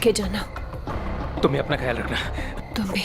के जाना। तुम्हें अपना ख्याल रखना। तुम भी।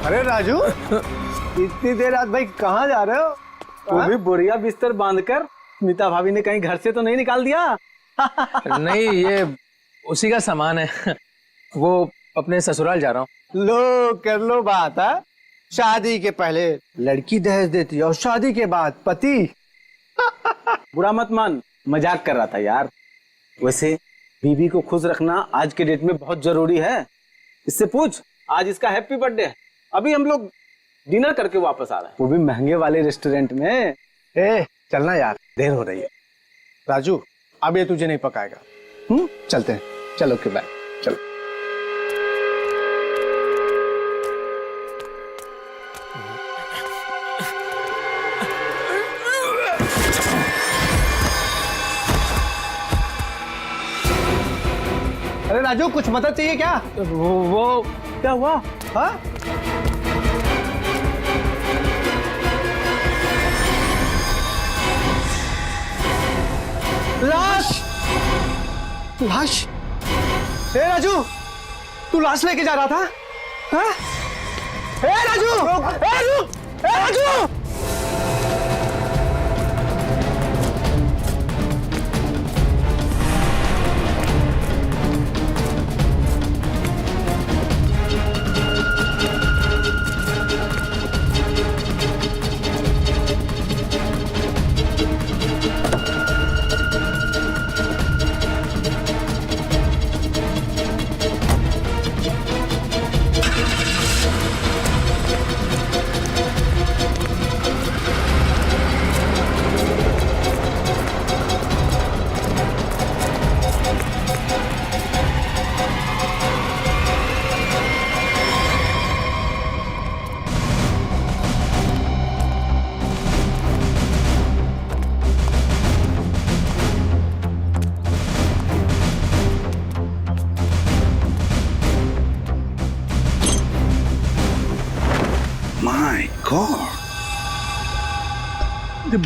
अरे राजू, इतनी देर रात भाई कहाँ जा रहे हो? वो भी बोरिया बिस्तर बांधकर। स्मिता भाभी ने कहीं घर से तो नहीं निकाल दिया? नहीं, ये उसी का सामान है। वो अपने ससुराल जा रहा हूँ। लो कर लो बात है। शादी के पहले लड़की दहेज देती है और शादी के बाद पति। बुरा मत मान, मजाक कर रहा था यार। वैसे बीवी को खुश रखना आज के डेट में बहुत जरूरी है। इससे पूछ, आज इसका हैप्पी बर्थडे है। अभी हम लोग डिनर करके वापस आ रहे हैं, वो भी महंगे वाले रेस्टोरेंट में। चलना यार, देर हो रही है। राजू, अब ये तुझे नहीं पकाएगा। चलते हैं। चलो के बाय। चलो। अरे राजू, कुछ मदद चाहिए क्या? वो क्या हुआ? हाँ? लाश! लाश! ए राजू, तू लाश लेके जा रहा था? हाँ? ए राजू! ए राजू! ए राजू!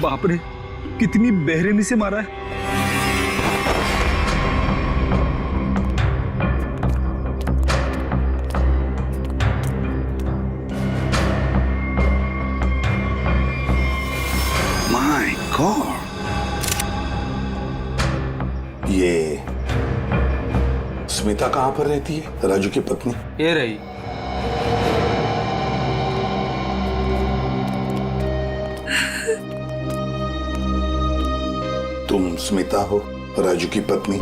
बाप रे, कितनी बेरहमी से मारा है। माय गॉड, ये स्मिता कहाँ पर रहती है? राजू की पत्नी। ये रही। तुम स्मिता हो, राजू की पत्नी?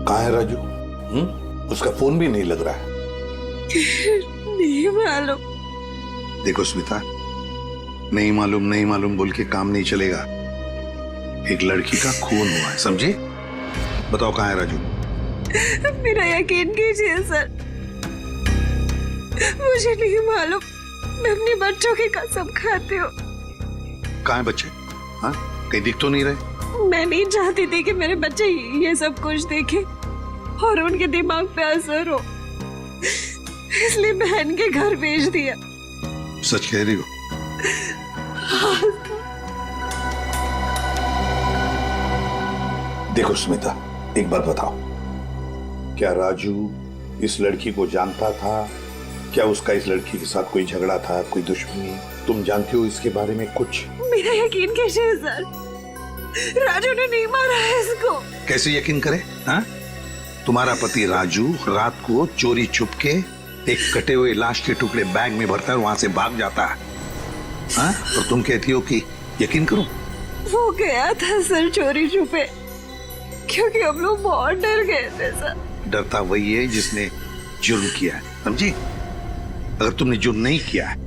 कहाँ है राजू? उसका फोन भी नहीं लग रहा है। नहीं मालूम। देखो स्मिता, नहीं मालूम बोल के काम नहीं चलेगा। एक लड़की का खून हुआ है, समझे? बताओ कहाँ है राजू? मेरा यकीन कीजिए सर, मुझे नहीं मालूम। मैं अपने बच्चों की कसम खाती हूँ। कहाँ है बच्चे? हाँ, कहीं दिख तो नहीं रहे? मैं नहीं चाहती थी कि मेरे बच्चे ये सब कुछ देखें और उनके दिमाग पे असर हो, इसलिए बहन के घर भेज दिया। सच कह रही हो? देखो स्मिता, एक बात बताओ, क्या राजू इस लड़की को जानता था? क्या उसका इस लड़की के साथ कोई झगड़ा था, कोई दुश्मनी? तुम जानती हो इसके बारे में कुछ? मेरा यकीन कीजिए सर, राजू ने नहीं मारा है इसको। कैसे यकीन करे? हाँ? तुम्हारा पति राजू रात को चोरी चुपके एक कटे हुए लाश के टुकड़े बैग में भरता है, वहां से भाग जाता है। हाँ? और तुम कहती हो कि यकीन करो? वो गया था सर चोरी छुपे, क्योंकि हम लोग बहुत डर गए थे सर। डरता वही है जिसने जुर्म किया है, समझी? अगर तुमने जुर्म नहीं किया है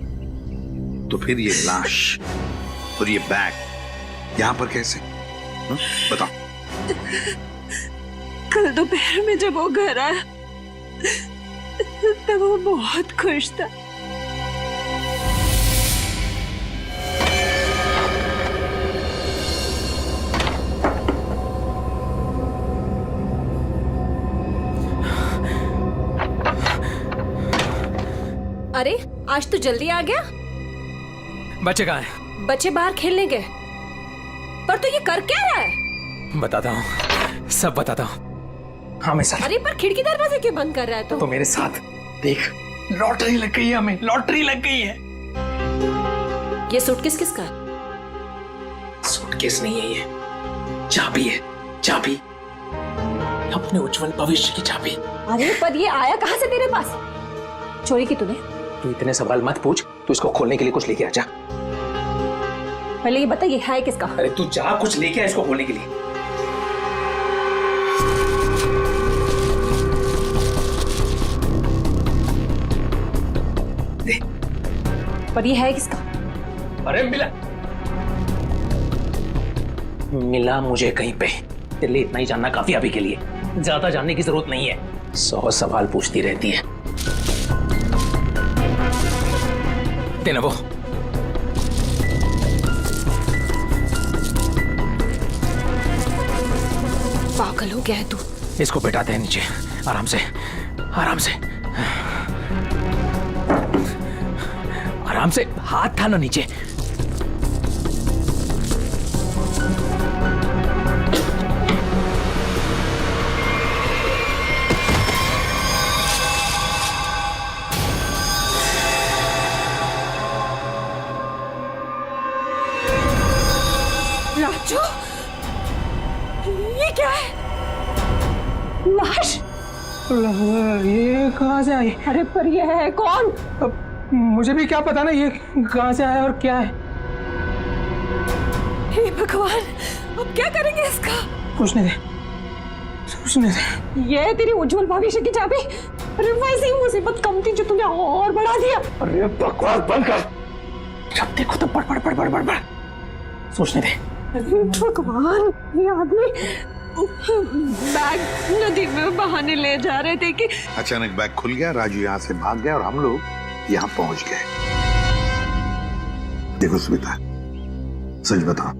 तो फिर ये लाश और ये बैग यहाँ पर कैसे? बताओ। कल दोपहर में जब वो घर आया तब वो बहुत खुश था। अरे आज तो जल्दी आ गया। बच्चे कहाँ हैं? बच्चे बाहर खेलने गए। पर तू ये कर क्या रहा है? बताता हूँ, सब बताता हूँ। हाँ मैं साथ। अरे पर खिड़की दरवाजे क्यों बंद कर रहा है तू? तो मेरे साथ देख, लॉटरी लग गई है, हमें लॉटरी लग गई है। ये सूटकेस किसका है? सूटकेस नहीं है, ये चाबी है, चाबी, अपने उज्जवल भविष्य की चाबी। अरे पर ये आया कहाँ से तेरे पास? चोरी की तूने? तू इतने सवाल मत पूछ, तू इसको खोलने के लिए कुछ लेके आ जा। पहले ये बता ये है किसका? अरे तू जा, कुछ लेके आ इसको खोलने के लिए। दे। पर ये है किसका? अरे मिला मुझे कहीं पे। तेरे लिए इतना ही जानना काफी अभी के लिए, ज्यादा जानने की जरूरत नहीं है। 100 सवाल पूछती रहती है। देना वो। पागल हो गया है तू। इसको बैठाते हैं नीचे, आराम से, आराम से, आराम से। हाथ था ना नीचे। राजू, ये क्या है? लाश? ये कहाँ से आई? अरे पर ये है कौन? अब मुझे भी क्या पता ना ये कहाँ से आया और क्या है। हे भगवान, अब क्या करेंगे इसका? पूछने दे, पूछने दे। ये है तेरी उज्जवल भविष्य की चाबी। अरे वैसे ही मुसीबत कम थी जो तूने और बढ़ा दिया। अरे बकवास बंद कर। जब देखो तो बड़ बड़ बड़ बड़ बड़ बड़। सोचने दे। भगवान, ये आदमी बैग नदी में बहाने ले जा रहे थे कि अचानक बैग खुल गया, राजू यहाँ से भाग गया और हम लोग यहाँ पहुंच गए। देखो स्मिता, सच बताओ,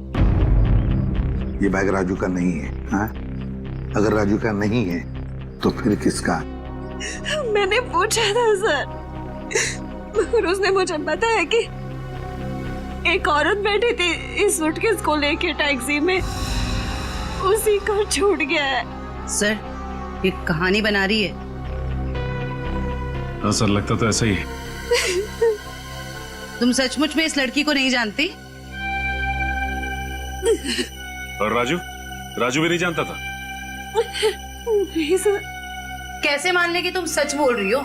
ये बैग राजू का नहीं है। हाँ? अगर राजू का नहीं है तो फिर किसका? मैंने पूछा था सर, मगर उसने मुझे बताया कि एक औरत बैठी थी इस सूटकेस को लेके टैक्सी में, उसी को छूट गया है। सर, ये कहानी बना रही है। हाँ सर, लगता तो ऐसा ही है। तुम सचमुच में इस लड़की को नहीं जानती? और राजू भी नहीं जानता था? नहीं सर। कैसे मान ले कि तुम सच बोल रही हो?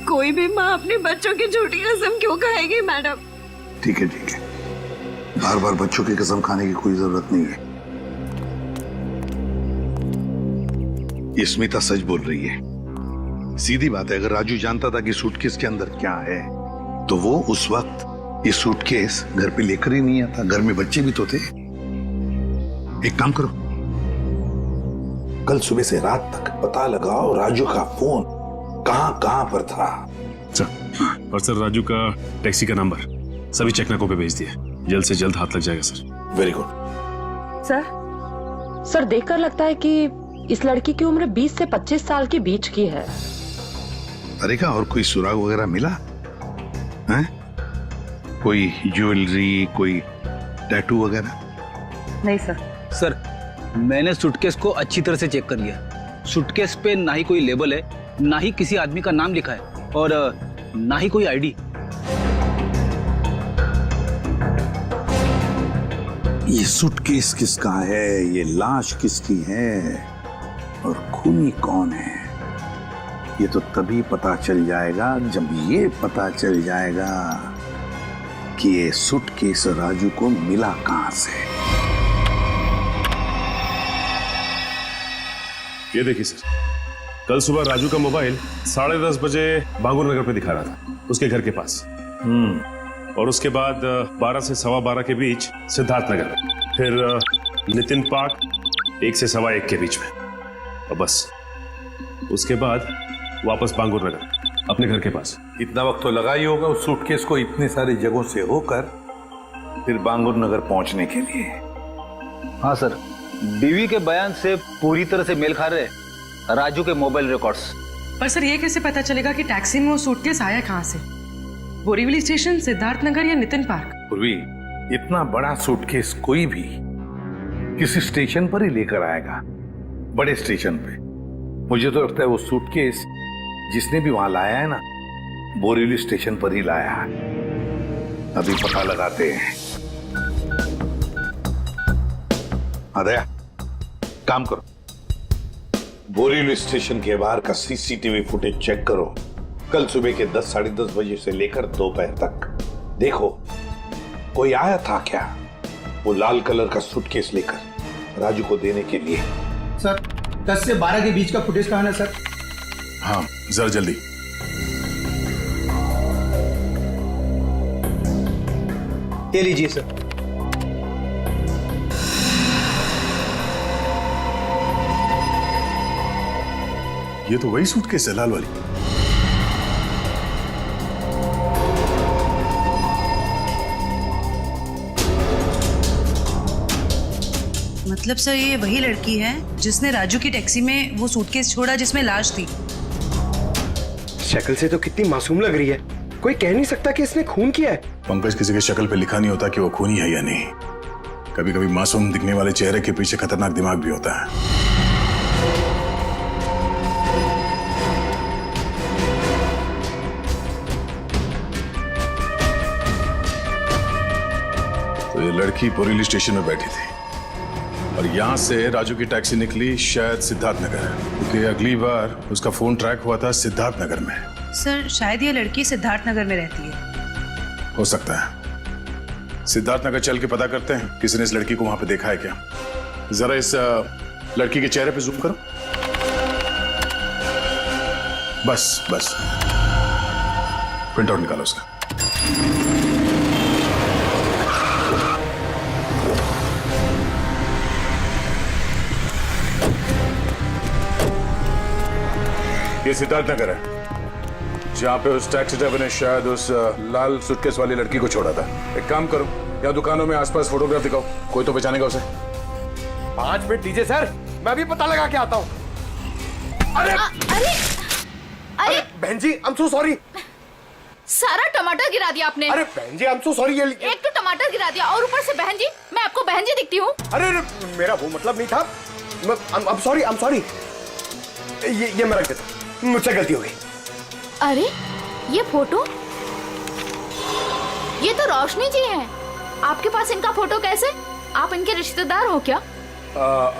कोई भी माँ अपने बच्चों की झूठी कसम क्यों खाएगी मैडम? ठीक है, ठीक है, बार बार बच्चों की कसम खाने की कोई जरूरत नहीं है। ये स्मिता सच बोल रही है। सीधी बात है, अगर राजू जानता था कि सूटकेस के अंदर क्या है तो वो उस वक्त ये सूटकेस घर पे लेकर ही नहीं आता। घर में बच्चे भी तो थे। एक काम करो, कल सुबह से रात तक पता लगाओ राजू का फोन कहां कहां पर था। सर, और सर राजू का टैक्सी का नंबर सभी चेकनाकों पे भेज दिया। जल्द से जल्द हाथ लग जाएगा सर। Very good. सर देखकर लगता है कि इस लड़की की उम्र 20 से 25 साल के बीच की है। अरे का और कोई सुराग वगैरह मिला है? कोई ज्वेलरी, कोई टैटू वगैरह? नहीं सर। सर, मैंने सूटकेस को अच्छी तरह से चेक कर लिया। सूटकेस पे ना ही कोई लेबल है, ना ही किसी आदमी का नाम लिखा है और ना ही कोई आईडी। ये सूटकेस किसका है, ये लाश किसकी है और खूनी कौन है, ये तो तभी पता चल जाएगा जब ये पता चल जाएगा कि ये सूटकेस राजू को मिला कहां से। ये देखिए सर, कल सुबह राजू का मोबाइल 10:30 बजे बांगुर नगर पे दिखा रहा था, उसके घर के पास। और उसके बाद 12 से 12:15 के बीच सिद्धार्थ नगर, फिर नितिन पार्क 1 से 1:15 के बीच में, और बस उसके बाद वापस बांगुर नगर अपने घर के पास। इतना वक्त तो लगा ही होगा उस सूटकेस को इतनी सारी जगहों से होकर फिर बांगुर नगर पहुंचने के लिए। हाँ सर, बीवी के बयान से पूरी तरह से मेल खा रहे राजू के मोबाइल रिकॉर्ड्स। पर सर ये कैसे पता चलेगा कि टैक्सी में वो सूटकेस आया कहाँ से? बोरीवली स्टेशन, सिद्धार्थ नगर या नितिन पार्क? पूर्वी, इतना बड़ा सूटकेस कोई भी किसी स्टेशन पर ही लेकर आएगा, बड़े स्टेशन पे। मुझे तो लगता है वो सूटकेस जिसने भी वहां लाया है ना, बोरीवली स्टेशन पर ही लाया है। अभी पता लगाते हैं। अदया, काम करो, बोरीवली स्टेशन के बाहर का सीसीटीवी फुटेज चेक करो। कल सुबह के 10, साढ़े 10 बजे से लेकर दोपहर तक देखो कोई आया था क्या वो लाल कलर का सूटकेस लेकर राजू को देने के लिए। सर 10 से 12 के बीच का फुटेज कहाँ है सर? हाँ, जरा जल्दी। ये लीजिए सर। ये तो वही सूटकेस है, लाल वाली। मतलब सर ये वही लड़की है जिसने राजू की टैक्सी में वो सूटकेस छोड़ा जिसमें लाश थी। शक्ल से तो कितनी मासूम लग रही है, कोई कह नहीं सकता कि इसने खून किया है। पंकज, किसी की शक्ल पे लिखा नहीं होता कि वो खूनी है या नहीं। कभी कभी मासूम दिखने वाले चेहरे के पीछे खतरनाक दिमाग भी होता है। तो ये लड़की बोरीवली स्टेशन में बैठी थी और यहाँ से राजू की टैक्सी निकली शायद सिद्धार्थ नगर, क्योंकि अगली बार उसका फोन ट्रैक हुआ था सिद्धार्थ नगर में। सर शायद ये लड़की सिद्धार्थ नगर में रहती है। हो सकता है। सिद्धार्थ नगर चल के पता करते हैं किसी ने इस लड़की को वहां पे देखा है क्या। जरा इस लड़की के चेहरे पे जूम करो। बस बस, प्रिंट आउट निकालो उसका। ये सिद्धार्थ नगर है जहाँ पे उस टैक्सी ड्राइवर ने शायद उस लाल सूटकेस वाली लड़की को छोड़ा था। एक काम करो, यहाँ दुकानों में आसपास फोटोग्राफ दिखाओ, कोई तो पहचानेगा उसे। 5 मिनट दीजिए सर, मैं भी पता लगा के आता हूँ। अरे अरे बहन जी, आई एम सो सॉरी। सारा टमाटर गिरा दिया आपने। अरे बहन जी, आई एम सो सॉरी। एक तो टमाटर गिरा दिया और ऊपर से बहन जी, मैं आपको बहन जी दिखती हूँ? अरे मेरा वो मतलब नहीं था। I am sorry. ये मैं रख देता हूँ, मुझसे गलती हो गई। अरे ये फोटो, ये तो रोशनी जी हैं। आपके पास इनका फोटो कैसे? आप इनके रिश्तेदार हो क्या?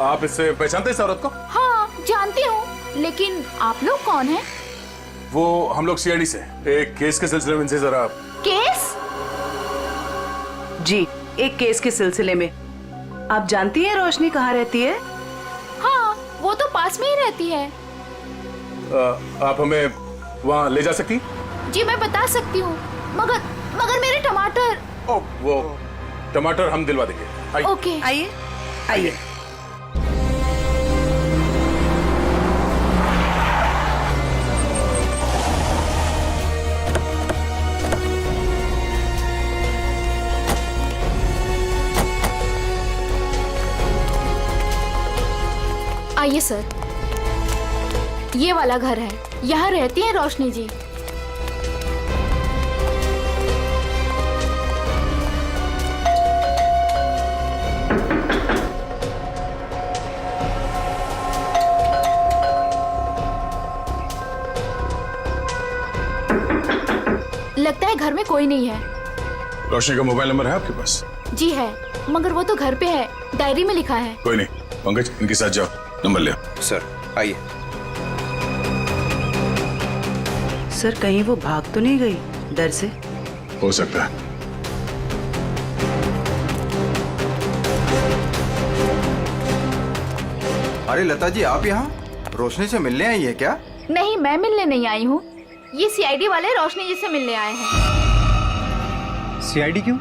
आप इससे पहचानते हैं इस औरत को? हाँ जानती हूँ, लेकिन आप लोग कौन हैं? वो हम लोग सीआईडी से एक केस के सिलसिले में इनसे जरा। केस? जी, एक केस के सिलसिले में। आप जानती हैं रोशनी कहाँ रहती है? हाँ, वो तो पास में ही रहती है। आप हमें वहाँ ले जा सकती? जी मैं बता सकती हूँ, मगर मेरे टमाटर। वो टमाटर हम दिलवा देंगे। ओके आइए आइए। आइए सर, ये वाला घर है, यहाँ रहती है रोशनी जी। लगता है घर में कोई नहीं है। रोशनी का मोबाइल नंबर है आपके पास? जी है, मगर वो तो घर पे है, डायरी में लिखा है। कोई नहीं, पंकज इनके साथ जाओ, नंबर ले। सर आइए। सर कहीं वो भाग तो नहीं गई डर से? हो सकता है। अरे लता जी, आप यहाँ रोशनी से मिलने आई है क्या? नहीं, मैं मिलने नहीं आई हूँ, ये सीआईडी वाले रोशनी जी से मिलने आए हैं। सीआईडी क्यों?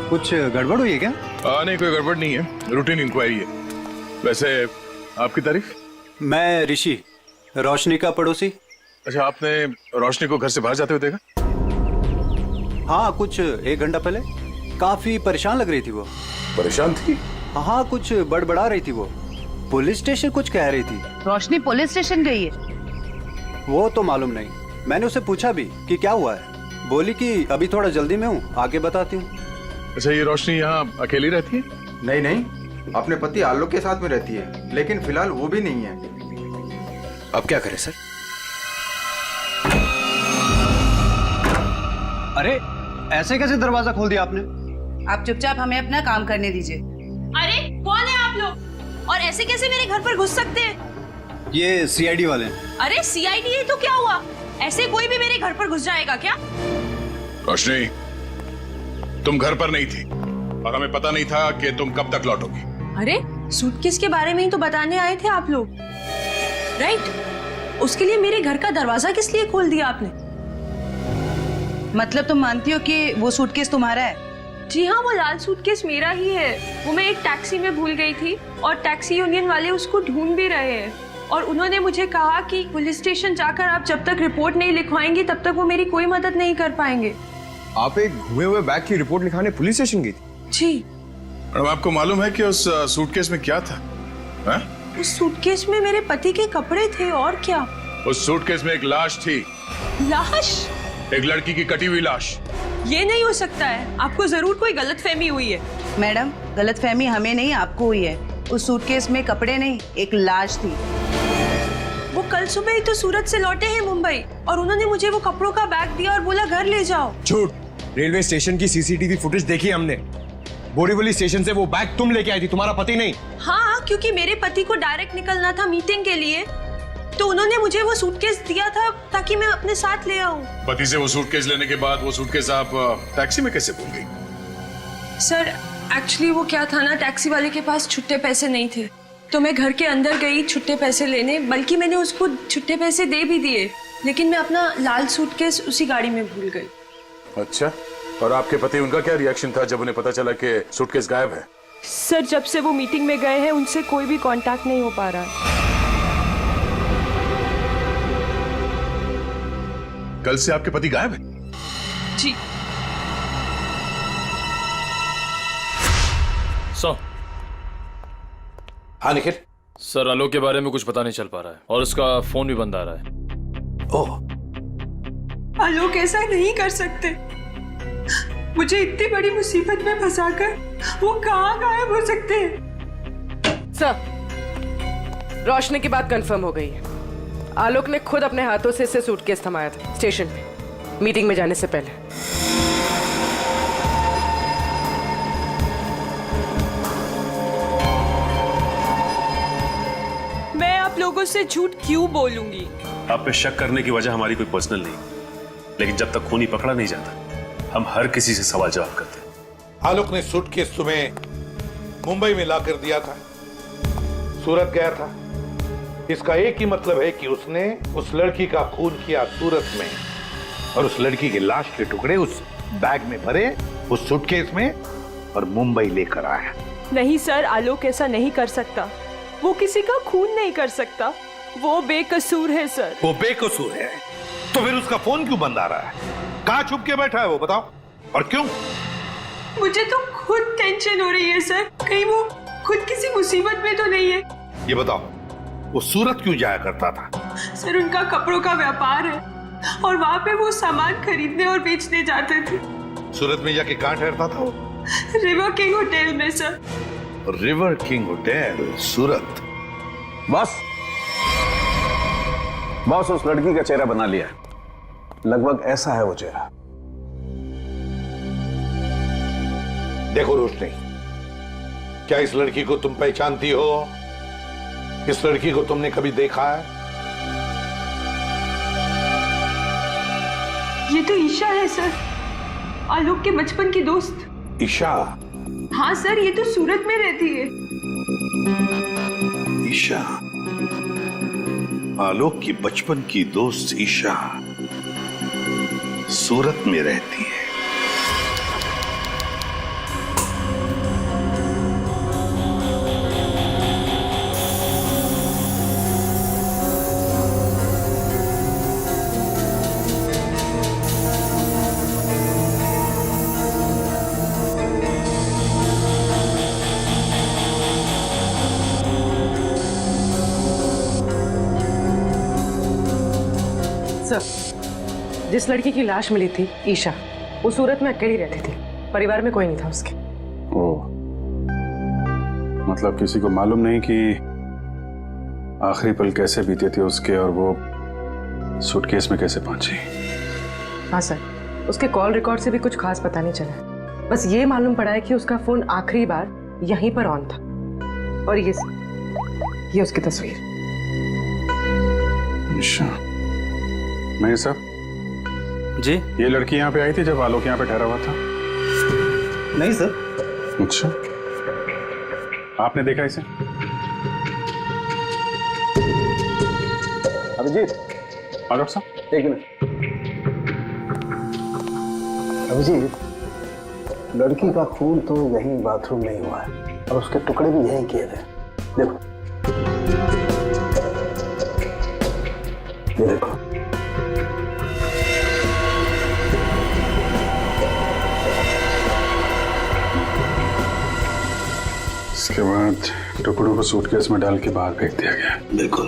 कुछ गड़बड़ हुई है क्या? नहीं, कोई गड़बड़ नहीं है, रूटीन इंक्वायरी है। वैसे आपकी तारीफ? मैं ऋषि, रोशनी का पड़ोसी। अच्छा, आपने रोशनी को घर से बाहर जाते हुए देखा? हाँ, कुछ 1 घंटा पहले। काफी परेशान लग रही थी वो। परेशान थी? हाँ, कुछ बड़बड़ा रही थी वो। पुलिस स्टेशन कुछ कह रही थी। रोशनी पुलिस स्टेशन गई है? वो तो मालूम नहीं, मैंने उसे पूछा भी कि क्या हुआ है। बोली कि अभी थोड़ा जल्दी में हूँ, आगे बताती हूँ। अच्छा, ये रोशनी यहाँ अकेली रहती है? नहीं नहीं, अपने पति आलोक के साथ में रहती है, लेकिन फिलहाल वो भी नहीं है। अब क्या करें सर? अरे ऐसे कैसे दरवाजा खोल दिया आपने? आप चुपचाप हमें अपना काम करने दीजिए। अरे कौन है आप लोग और ऐसे कैसे मेरे घर पर घुस सकते हैं? ये सीआईडी वाले हैं। अरे सीआईडी है तो क्या हुआ? ऐसे कोई भी मेरे घर पर घुस जाएगा क्या? रोशनी, तुम घर पर नहीं थी और हमें पता नहीं था कि तुम कब तक लौटोगी। अरे सूटकेस के बारे में ही तो बताने आए थे आप लोग, राइट? उसके लिए मेरे घर का दरवाजा किस लिए खोल दिया आपने? मतलब तुम मानती हो कि वो सूटकेस तुम्हारा है? जी हाँ, वो लाल सूटकेस मेरा ही है। वो मैं एक टैक्सी में भूल गई थी और टैक्सी यूनियन वाले उसको ढूंढ भी रहे हैं और उन्होंने मुझे कहा कि पुलिस स्टेशन जाकर आप जब तक रिपोर्ट नहीं लिखवाएंगे तब तक वो मेरी कोई मदद नहीं कर पाएंगे। आप एक घुमे हुए बैग की रिपोर्ट लिखाने पुलिस स्टेशन गई थी? जी। मैडम, आपको मालूम है कि उस सूटकेस में क्या था? है? उस सूटकेस में मेरे पति के कपड़े थे और क्या? उस सूटकेस में एक लाश थी। लाश? एक लड़की की कटी हुई लाश। ये नहीं हो सकता है, आपको जरूर कोई गलतफहमी हुई है। मैडम, गलतफहमी हमें नहीं आपको हुई है। उस सूटकेस में कपड़े नहीं, एक लाश थी। वो कल सुबह ही तो सूरत से लौटे हैं मुंबई और उन्होंने मुझे वो कपड़ों का बैग दिया और बोला घर ले जाओ। झूठ। रेलवे स्टेशन की सीसीटीवी फुटेज देखी हमने। बोरीवली स्टेशन से वो बैग तुम लेके आई थी, तुम्हारा पति नहीं। हाँ, क्योंकि मेरे पति को डायरेक्ट निकलना था मीटिंग के लिए, तो उन्होंने मुझे वो सूटकेस दिया था ताकि मैं अपने साथ ले आऊं। पति से वो सूटकेस लेने के बाद वो सूटकेस आप टैक्सी में कैसे भूल गई? सर, एक्चुअली वो क्या था ना, टैक्सी वाले के पास छुट्टे पैसे नहीं थे तो मैं घर के अंदर गई छुट्टे पैसे लेने, बल्कि मैंने उसको छुट्टे पैसे दे भी दिए, लेकिन मैं अपना लाल सूटकेस उसी गाड़ी में भूल गई। अच्छा, और आपके पति, उनका क्या रिएक्शन था जब उन्हें पता चला कि सूटकेस गायब है? सर, जब से वो मीटिंग में गए हैं उनसे कोई भी कांटेक्ट नहीं हो पा रहा है। कल से आपके पति गायब है? जी। हाँ निखिल। सर, आलोक के बारे में कुछ पता नहीं चल पा रहा है और उसका फोन भी बंद आ रहा है। ओह, आलोक ऐसा नहीं कर सकते। मुझे इतनी बड़ी मुसीबत में फंसाकर वो कहाँ गायब हो सकते हैं? सर, रोशनी की बात कंफर्म हो गई है। आलोक ने खुद अपने हाथों से इसे सूटकेस थमाया था स्टेशन पे, मीटिंग में जाने से पहले। मैं आप लोगों से झूठ क्यों बोलूंगी? आप पे शक करने की वजह हमारी कोई पर्सनल नहीं, लेकिन जब तक खूनी पकड़ा नहीं जाता हम हर किसी से सवाल जवाब करते हैं। आलोक ने सूटकेस तुम्हें मुंबई में लाकर दिया था, सूरत गया था। इसका एक ही मतलब है कि उसने उस लड़की का खून किया सूरत में और उस लड़की की लाश के टुकड़े उस बैग में भरे, उस सूटकेस में, और मुंबई लेकर आया। नहीं सर, आलोक ऐसा नहीं कर सकता। वो किसी का खून नहीं कर सकता। वो बेकसूर है सर। वो बेकसूर है तो फिर उसका फोन क्यों बंद आ रहा है? कहाँ छुप के बैठा है वो, बताओ, और क्यों? मुझे तो खुद टेंशन हो रही है सर, कहीं वो खुद किसी मुसीबत में तो नहीं है। ये बताओ, वो सूरत क्यों जाया करता था? सर, उनका कपड़ों का व्यापार है और वहाँ पे वो सामान खरीदने और बेचने जाते थे। सूरत में जाके कहाँ ठहरता था वो? रिवर किंग होटल में सर। रिवर किंग होटल, सूरत। बॉस उस लड़की का चेहरा बना लिया, लगभग ऐसा है वो चेहरा। देखो रोशनी, क्या इस लड़की को तुम पहचानती हो? इस लड़की को तुमने कभी देखा है? ये तो ईशा है सर, आलोक के बचपन की दोस्त। ईशा? हाँ सर, ये तो सूरत में रहती है। ईशा, आलोक की बचपन की दोस्त ईशा सूरत में रहती है। सर, जिस लड़की की लाश मिली थी ईशा, वो सूरत में अकेली रहती थी, परिवार में कोई नहीं था उसके। ओह, मतलब किसी को मालूम नहीं कि आखिरी पल कैसे बीते थे उसके और वो सूटकेस में कैसे पहुंची। हाँ सर, उसके कॉल रिकॉर्ड से भी कुछ खास पता नहीं चला। बस ये मालूम पड़ा है कि उसका फोन आखिरी बार यहीं पर ऑन था। और ये उसकी तस्वीर। अच्छा, मैं सब जी, ये लड़की यहाँ पे आई थी जब आलोक यहाँ पे ठहरा हुआ था? नहीं सर। अच्छा, आपने देखा इसे? अभिजीत, डॉक्टर साहब एक मिनट। अभिजीत, लड़की का खून तो यहीं बाथरूम में ही हुआ है और उसके टुकड़े भी यहीं किए थे। देखो, ये देखो। इसके बाद टुकड़ों को सूटकेस में डाल के बाहर फेंक दिया गया। बिल्कुल।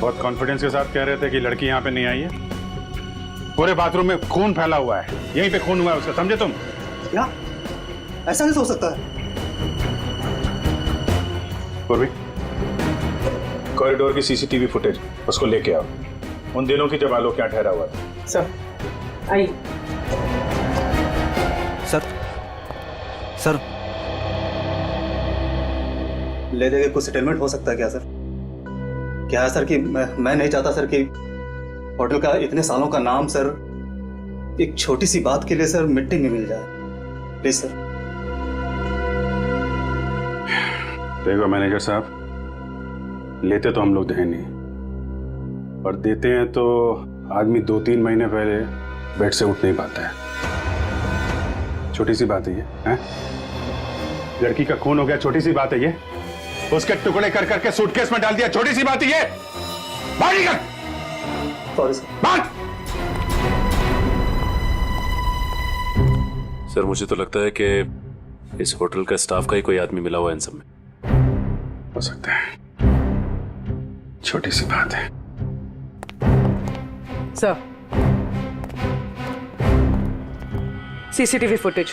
बहुत कॉन्फिडेंस के साथ कह रहे थे कि लड़की यहाँ पे नहीं आई है। पूरे बाथरूम में खून फैला हुआ है, यहीं पे खून हुआ है उसका, समझे तुम? क्या? ऐसा नहीं हो सकता है। पूर्वी, कॉरिडोर की सीसीटीवी फुटेज उसको लेके आओ, उन दिनों की जब आलोक यहाँ ठहरा हुआ था। सर, आई। सर, ले देके कुछ सेटलमेंट हो सकता है क्या सर? क्या है सर कि मैं नहीं चाहता सर कि होटल का इतने सालों का नाम सर एक छोटी सी बात के लिए सर मिट्टी में मिल जाए। Please sir. देखो मैनेजर साहब, लेते तो हम लोग हैं नहीं, और देते हैं तो आदमी 2-3 महीने पहले बेड से उठ नहीं पाता है। छोटी सी बात है ये, हैं? लड़की का खून हो गया, छोटी सी बात है ये। उसके टुकड़े कर करके सूटकेस में डाल दिया, छोटी सी बात है ये। बाहर निकल। Sorry sir. बाहर। सर, मुझे तो लगता है कि इस होटल का स्टाफ का ही कोई आदमी मिला हुआ है इन सब में। हो सकता है, छोटी सी बात है। Sir, CCTV footage.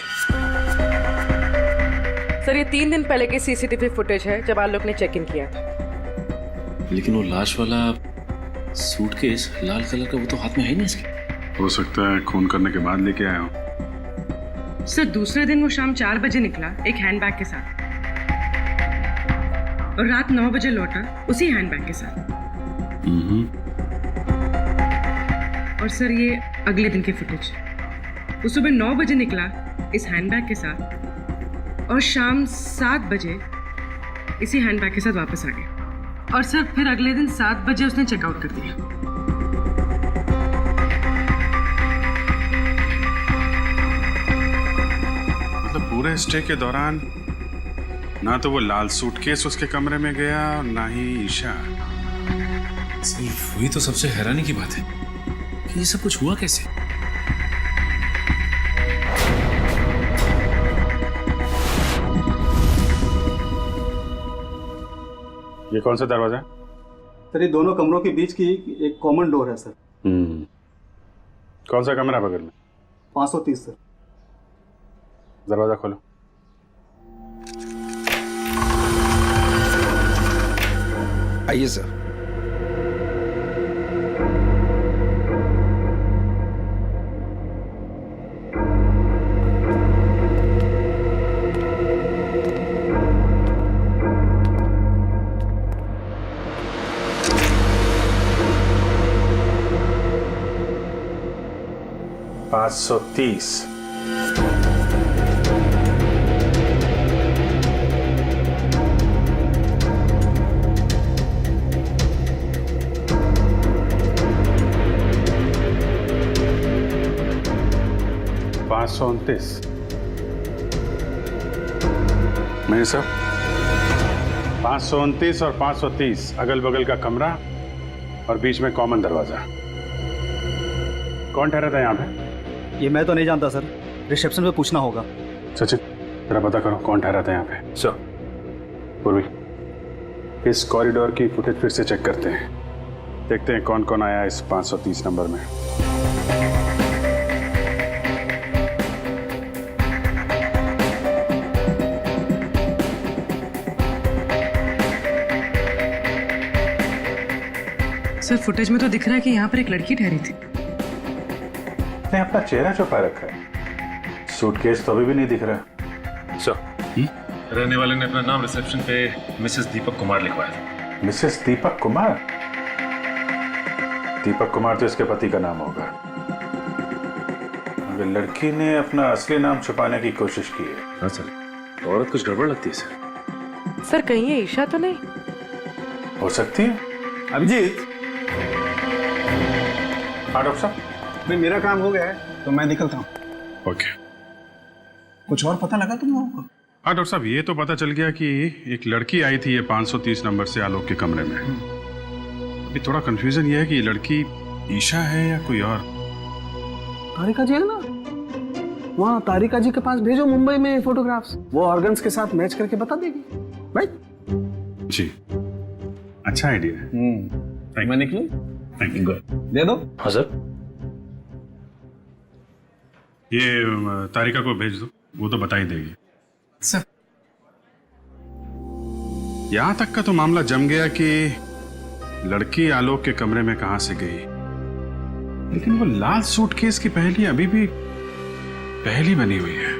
सर, ये 3 दिन पहले की सीसीटीवी फुटेज है जब आलोक ने चेक इन किया था। लेकिन वो लाश वाला सूटकेस लाल कलर का, वो तो हाथ में है ही नहीं इसके। हो सकता है खून करने के बाद लेके आया हूं। सर, दूसरे दिन वो शाम 4 बजे निकला एक हैंडबैग के साथ, और रात 9 बजे लौटा उसी हैंडबैग के साथ। और सर, ये अगले दिन की फुटेज। वो सुबह 9 बजे निकला इस हैंडबैग के साथ, और शाम 7 बजे इसी हैंडबैग के साथ वापस आ गया। और सर, फिर अगले दिन 7 बजे उसने चेकआउट कर दिया। मतलब पूरे स्टे के दौरान ना तो वो लाल सूटकेस उसके कमरे में गया और ना ही ईशा। सिर्फ वही तो सबसे हैरानी की बात है कि ये सब कुछ हुआ कैसे। ये कौन सा दरवाजा है? सर, ये दोनों कमरों के बीच की एक कॉमन डोर है सर। कौन सा कमरा बगल में? 530 सर। दरवाजा खोलो। आइए सर। $530। मेरे साहब, 529 और 530 अगल बगल का कमरा और बीच में कॉमन दरवाजा। कौन ठहरा था यहाँ पे? ये मैं तो नहीं जानता सर, रिसेप्शन पे पूछना होगा। सचिन, जरा पता करो कौन ठहरा था यहाँ पे। सर। पूर्वी, इस कॉरिडोर की फुटेज फिर से चेक करते हैं, देखते हैं कौन कौन आया इस 530 नंबर में। सर फुटेज में तो दिख रहा है कि यहाँ पर एक लड़की ठहरी थी। ने अपना चेहरा छुपा रखा है, सूटकेस तो अभी भी नहीं दिख रहा। सर, रहने वाले ने अपना नाम रिसेप्शन पे मिसेस दीपक कुमार लिखवाया था। मिसेस दीपक कुमार? दीपक कुमार तो इसके पति का नाम होगा, मगर लड़की ने अपना असली नाम छुपाने की कोशिश की है। हाँ सर, औरत कुछ गड़बड़ लगती है सर। सर कहीं ये ईशा तो नहीं? हो सकती है। अभिजीत, हाँ डॉक्टर साहब, नहीं मेरा काम हो गया है तो मैं निकलता हूँ। ओके। कुछ और पता लगा तुम लोगों को? हाँ डॉक्टर साहब, ये तो पता चल गया कि एक लड़की आई थी ये 530 नंबर से आलोक के कमरे में। अभी थोड़ा कंफ्यूजन ये है कि ये लड़की ईशा है या कोई और। तारिका जी है ना, वहाँ तारिका जी के पास भेजो मुंबई में फोटोग्राफ्स, वो ऑर्गन्स के साथ मैच करके बता देगी। राइट जी, अच्छा आइडिया है। मैं निकलूं? Thank you. दे दो। हाँ सर। ये तारिका को भेज दो, वो तो बता ही देगी। सर यहां तक का तो मामला जम गया कि लड़की आलोक के कमरे में कहां से गई, लेकिन वो लाल सूटकेस की पहेली अभी भी पहेली बनी हुई है।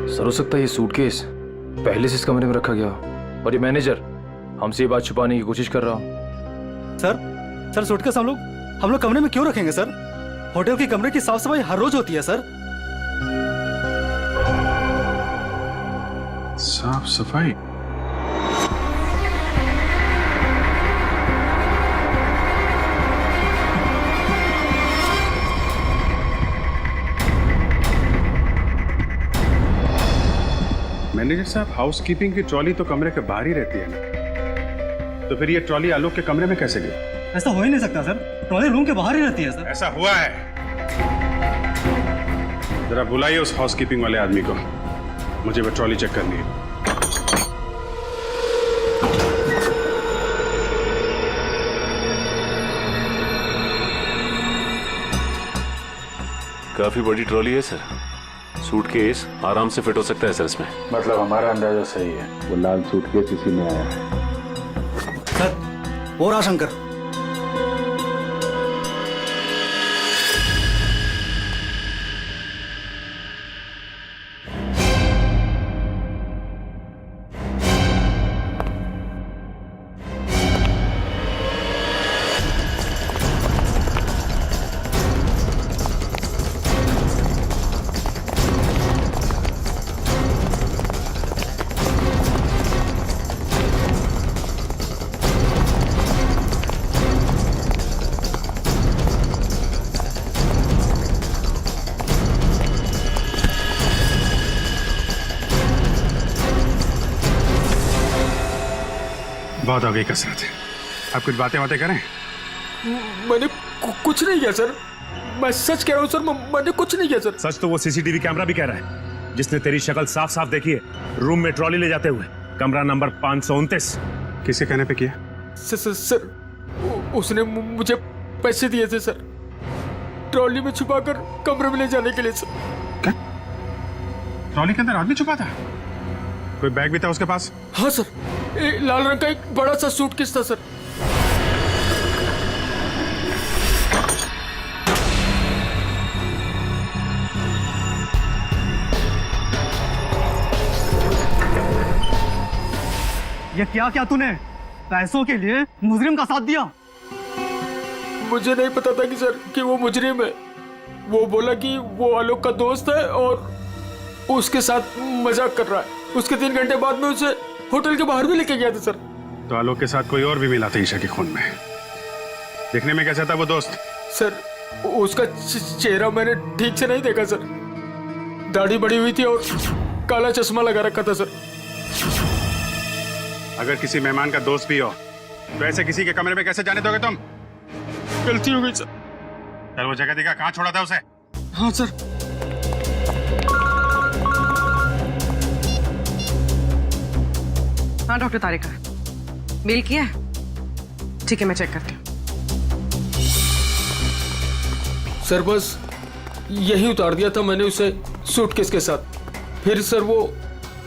सर हो सकता है ये सूटकेस पहले से इस कमरे में रखा गया और ये मैनेजर हमसे ये बात छुपाने की कोशिश कर रहा हो। सर सूटकेस हम लोग कमरे में क्यों रखेंगे सर? होटल के कमरे की साफ सफाई हर रोज होती है सर। साफ सफाई? मैनेजर साहब, हाउसकीपिंग की ट्रॉली तो कमरे के बाहर ही रहती है ना, तो फिर ये ट्रॉली आलोक के कमरे में कैसे गई? ऐसा हो ही नहीं सकता सर, ट्रॉली रूम के बाहर ही रहती है सर। ऐसा हुआ है। जरा बुलाइए उस हाउसकीपिंग वाले आदमी को, मुझे वो ट्रॉली चेक करनी है। काफी बड़ी ट्रॉली है सर, सूटकेस आराम से फिट हो सकता है सर इसमें। मतलब हमारा अंदाजा सही है, वो लाल सूटकेस इसी में आया है। सर वो रहा शंकर। बहुत हो गई कसरत, आप कुछ बातें करें। मैंने कुछ नहीं किया सर, मैं सच कह रहा हूँ सर, मैंने कुछ नहीं किया सर। सच तो वो सीसीटीवी कैमरा भी कह रहा है, जिसने तेरी शक्ल साफ साफ देखी है रूम में ट्रॉली ले जाते हुए, कमरा नंबर 529। किसके कहने पे किया? सर उसने मुझे पैसे दिए थे सर, ट्रॉली में छुपाकर कमरे में ले जाने के लिए सर। क्या? ट्रॉली के अंदर आदमी छुपा था? कोई बैग भी था उसके पास? हाँ सर, लाल रंग का एक बड़ा सा सूटकेस था सर। ये क्या क्या तूने पैसों के लिए मुजरिम का साथ दिया? मुझे नहीं पता था कि सर कि वो मुजरिम है। वो बोला कि वो आलोक का दोस्त है और उसके साथ मजाक कर रहा है। उसके 3 घंटे बाद में उसे होटल के बाहर भी लेके गया था सर। तो आलोक के साथ कोई और भी मिला था ईशा के खून में? देखने में कैसा था वो दोस्त? सर उसका चेहरा मैंने ठीक से नहीं देखा सर, दाढ़ी बड़ी हुई थी और काला चश्मा लगा रखा था सर। अगर किसी मेहमान का दोस्त भी हो तो ऐसे किसी के कमरे में कैसे जाने दोगे तुम? गलती हो गई सर। चल वो जगह दिखा, कहाँ छोड़ा था उसे? हाँ सर। हाँ डॉक्टर तारिका, मेल किया है? ठीक है, मैं चेक करती हूँ। सर बस यही उतार दिया था मैंने उसे सूटकेस के साथ, फिर सर वो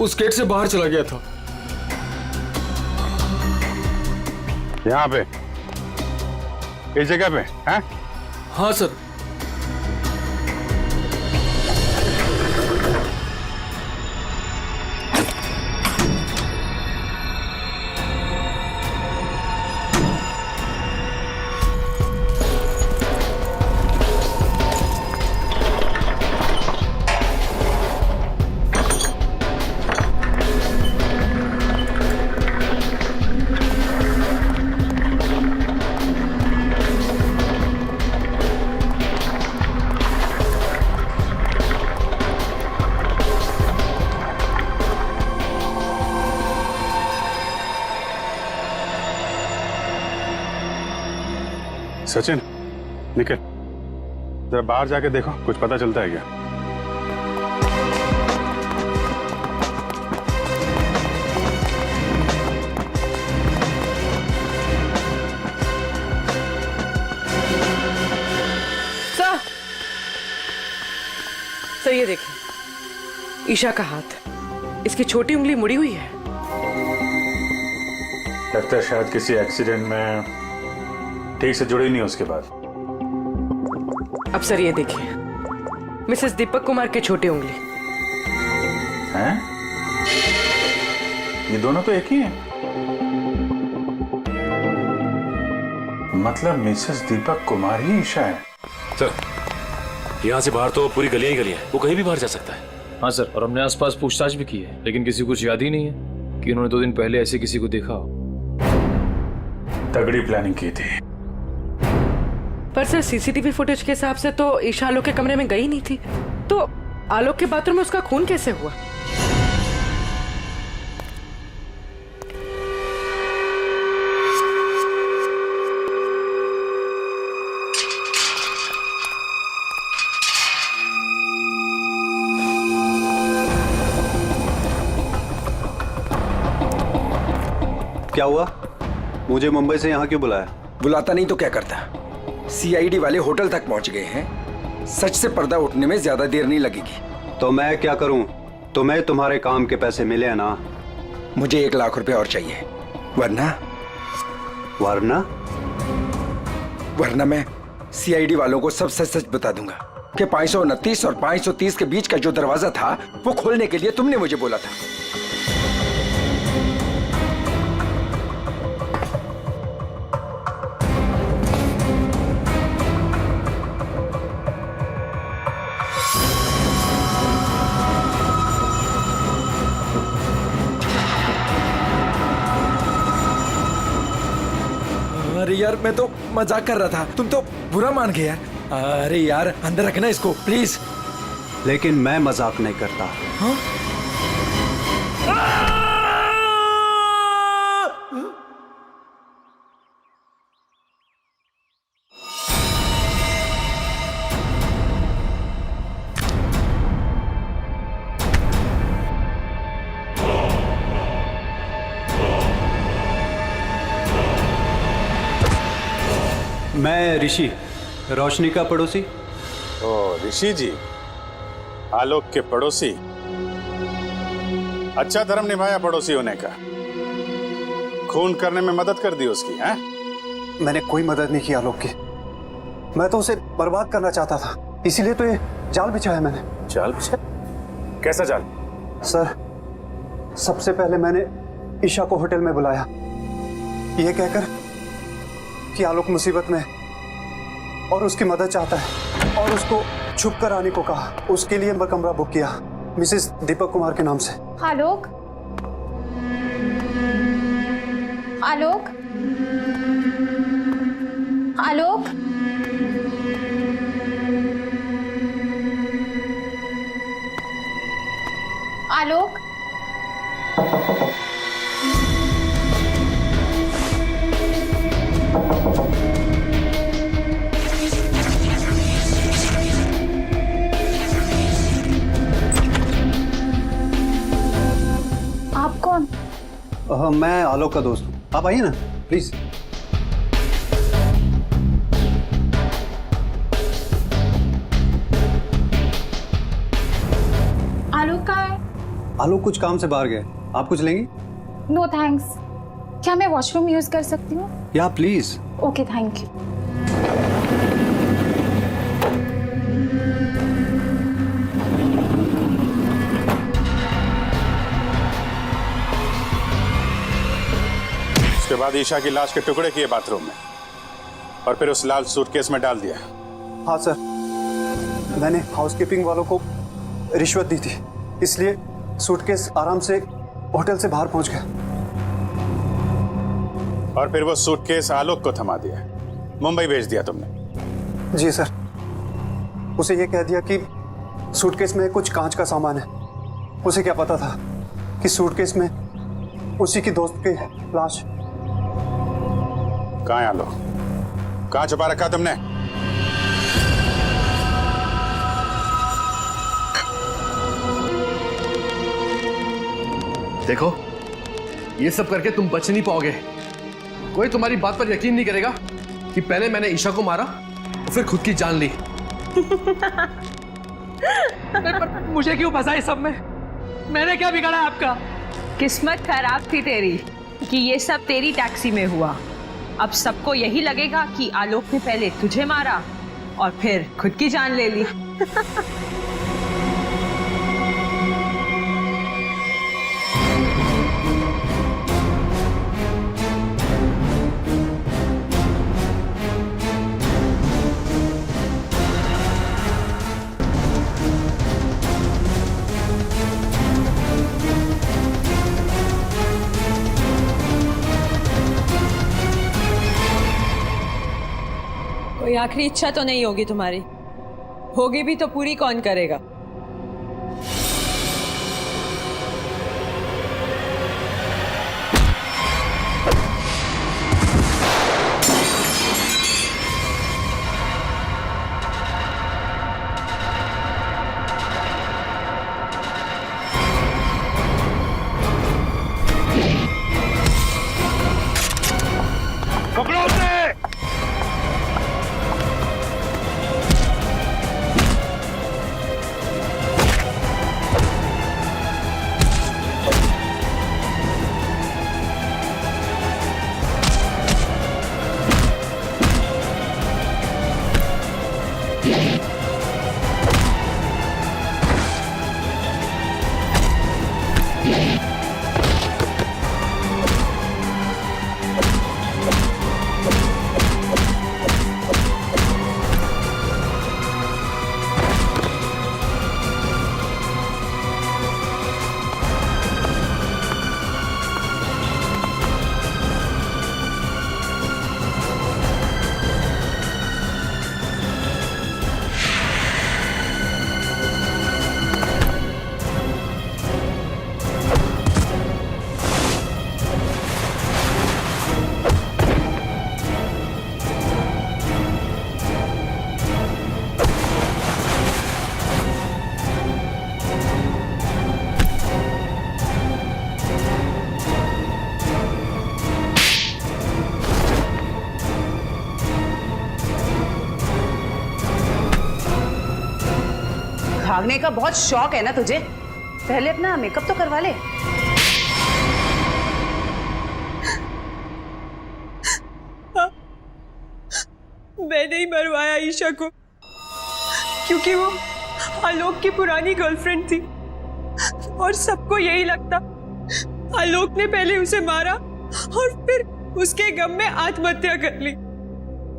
उस गेट से बाहर चला गया था। यहाँ पे, इस जगह पे हैं? हाँ सर। सचिन, निकल, जरा बाहर जाके देखो, कुछ पता चलता है क्या? सर ये देखिए, ईशा का हाथ, इसकी छोटी उंगली मुड़ी हुई है। लगता है शायद किसी एक्सीडेंट में ठीक से जुड़ी नहीं उसके बाद। अब सर ये देखिए, मिसेस दीपक कुमार की छोटी उंगली। हैं? ये दोनों तो एक ही हैं। मतलब मिसेस दीपक कुमार ही ईशा है। सर, यहाँ से बाहर तो पूरी गलियां ही गलियां हैं, वो कहीं भी बाहर जा सकता है। हाँ सर, और हमने आसपास पूछताछ भी की है, लेकिन किसी को कुछ याद ही नहीं है कि उन्होंने 2 दिन पहले ऐसे किसी को देखा हो। तगड़ी प्लानिंग की थी। पर सर सीसीटीवी फुटेज के हिसाब से तो ईशा आलोक के कमरे में गई नहीं थी, तो आलोक के बाथरूम में उसका खून कैसे हुआ? क्या हुआ? मुझे मुंबई से यहाँ क्यों बुलाया? बुलाता नहीं तो क्या करता? सीआईडी वाले होटल तक पहुंच गए हैं। सच से पर्दा उठने में ज्यादा देर नहीं लगेगी। तो मैं क्या करूं? तुम्हें तुम्हारे काम के पैसे मिले हैं ना? मुझे 1 लाख रुपए और चाहिए, वरना मैं सीआईडी वालों को सब सच सच बता दूंगा कि 529 और 530 के बीच का जो दरवाजा था वो खोलने के लिए तुमने मुझे बोला था। अरे यार, मैं तो मजाक कर रहा था, तुम तो बुरा मान गए यार। अरे यार, अंदर रखना इसको प्लीज। लेकिन मैं मजाक नहीं करता। हाँ? मैं ऋषि, रोशनी का पड़ोसी। ओ ऋषि जी, आलोक के पड़ोसी। अच्छा धर्म निभाया पड़ोसी होने का। खून करने में मदद कर दी उसकी, हैं? मैंने कोई मदद नहीं की आलोक की। मैं तो उसे बर्बाद करना चाहता था, इसीलिए तो ये जाल बिछाया मैंने। जाल बिछाया? कैसा जाल? सर, सबसे पहले मैंने ईशा को होटल में बुलाया, ये कहकर कि आलोक मुसीबत में और उसकी मदद चाहता है, और उसको छुप कर आने को कहा। उसके लिए मैं कमरा बुक किया मिसेस दीपक कुमार के नाम से। आलोक, आलोक, आलोक, आलोक, आप कौन? मैं आलोक का दोस्त हूँ, आप आइए ना प्लीज। आलोक कहाँ है? आलोक कुछ काम से बाहर गए, आप कुछ लेंगी? No thanks. क्या मैं वॉशरूम यूज कर सकती हूँ? या प्लीज। Okay thank you. उसके बाद ईशा की लाश के टुकड़े किए बाथरूम में और फिर उस लाल सूटकेस में डाल दिया। हाँ सर, मैंने हाउसकीपिंग वालों को रिश्वत दी थी, इसलिए सूटकेस आराम से होटल से बाहर पहुंच गया। और फिर वो सूटकेस आलोक को थमा दिया, मुंबई भेज दिया तुमने। जी सर, उसे ये कह दिया कि सूटकेस में कुछ कांच का सामान है। उसे क्या पता था कि सूटकेस में उसी की दोस्त की लाश। कहाँ है आलोक? कहाँ छुपा रखा तुमने? देखो, ये सब करके तुम बच नहीं पाओगे। कोई तुम्हारी बात पर यकीन नहीं करेगा कि पहले मैंने ईशा को मारा और फिर खुद की जान ली। मुझे क्यों फंसा इस सब में? मैंने क्या बिगाड़ा आपका? किस्मत खराब थी तेरी कि ये सब तेरी टैक्सी में हुआ। अब सबको यही लगेगा कि आलोक ने पहले तुझे मारा और फिर खुद की जान ले ली। कोई आखिरी इच्छा तो नहीं होगी तुम्हारी? होगी भी तो पूरी कौन करेगा? पकड़ो उसे! भागने का बहुत शौक है ना तुझे? पहले अपना मेकअप तो करवा ले। मैंने ही मरवाया ईशा को, क्योंकि वो आलोक की पुरानी गर्लफ्रेंड थी और सबको यही लगता आलोक ने पहले उसे मारा और फिर उसके गम में आत्महत्या कर ली।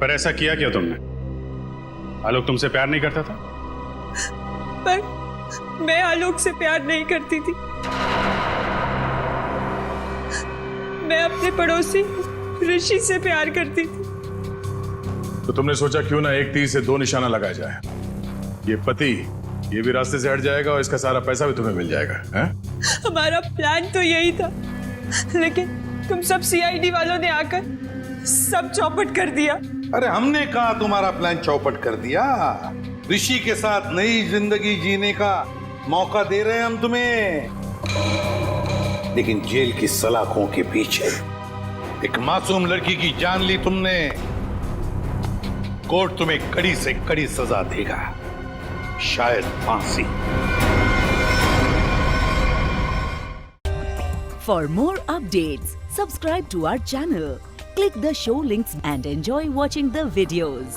पर ऐसा किया क्यों तुमने? आलोक तुमसे प्यार नहीं करता था? पर मैं आलोक से प्यार नहीं करती थी। मैं अपने पड़ोसी ऋषि से प्यार करती थी। तो तुमने सोचा क्यों ना एक तीर से दो निशाना लगाया जाए। ये पति ये भी रास्ते से हट जाएगा और इसका सारा पैसा भी तुम्हें मिल जाएगा। हैं? हमारा प्लान तो यही था, लेकिन तुम सब सीआईडी वालों ने आकर सब चौपट कर दिया। अरे हमने कहा तुम्हारा प्लान चौपट कर दिया। ऋषि के साथ नई जिंदगी जीने का मौका दे रहे हैं हम तुम्हें। लेकिन जेल की सलाखों के पीछे एक मासूम लड़की की जान ली तुमने। कोर्ट तुम्हें कड़ी से कड़ी सजा देगा, शायद फांसी। For more updates, subscribe to our channel, click the show links and enjoy watching the videos.